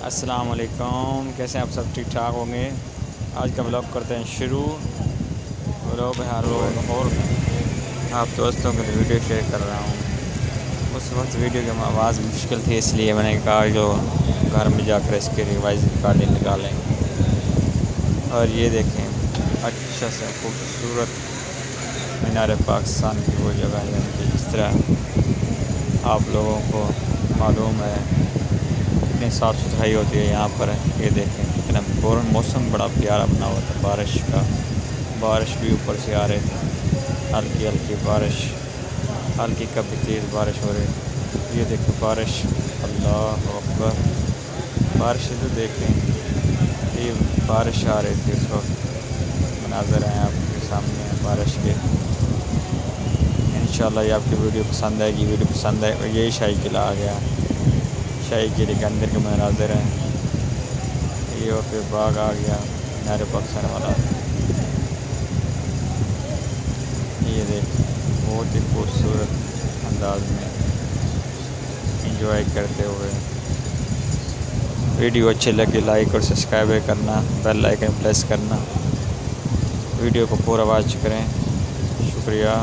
अस्सलाम वालेकुम, कैसे हैं आप सब? ठीक ठाक होंगे। आज का ब्लॉग करते हैं शुरू। ब्लॉग हर रोज़ और आप दोस्तों के लिए वीडियो शेयर कर रहा हूँ। उस वक्त वीडियो की आवाज़ मुश्किल थी, इसलिए मैंने कहा जो घर में जाकर इसके रिवाइज रिकॉर्डिंग निकालें। और ये देखें, अच्छा सा खूबसूरत मीनार पाकिस्तान की वो जगह है कि जिस तरह आप लोगों को मालूम है इतनी साफ़ सुथराई होती है यहाँ पर। ये देखें कितना मौसम बड़ा प्यारा बना हुआ था बारिश का। बारिश भी ऊपर से आ रही थी, हल्की हल्की बारिश, हल्की कभी तेज़ बारिश हो रही। ये देखें बारिश, अल्लाह अकबर। बारिश तो देखें, ये बारिश आ रही थी उस वक्त। मनाज़र हैं आपके सामने बारिश के। इंशाल्लाह ये आपकी वीडियो पसंद आएगी। वीडियो पसंद आए और यही शाही किला आ गया। शाही किले के अंदर के मनाज़र हैं ये, और फिर बाग आ गया मीनार पाकिस्तान वाला। ये देख बहुत ही खूबसूरत अंदाज में एंजॉय करते हुए। वीडियो अच्छे लगे लाइक और सब्सक्राइब करना, बेल आइकन प्रेस करना, वीडियो को पूरा वॉच करें। शुक्रिया।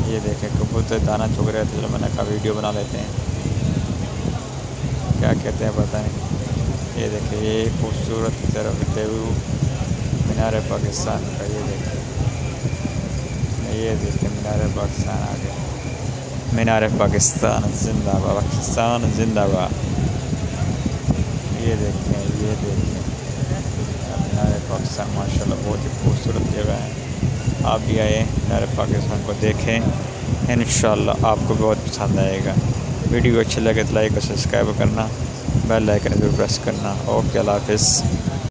ये देखें कबूतर दाना चुग रहे थे, मैंने कहा वीडियो बना लेते हैं, क्या कहते हैं पता नहीं। ये देखें ये खूबसूरत तरफ व्यू मीनार पाकिस्तान का। ये देखें मीनार पाकिस्तान आ गया। मीनार पाकिस्तान जिंदाबाद, पाकिस्तान जिंदाबाद। ये देखें मीनार पाकिस्तान माशाल्लाह बहुत ही खूबसूरत जगह है। आप भी आए मीनार पाकिस्तान को देखें, इंशाल्लाह आपको बहुत पसंद आएगा। वीडियो अच्छे लगे तो लाइक और सब्सक्राइब करना, बेल आइकन जरूर प्रेस करना। ओके, अल्लाह हाफ़िज़।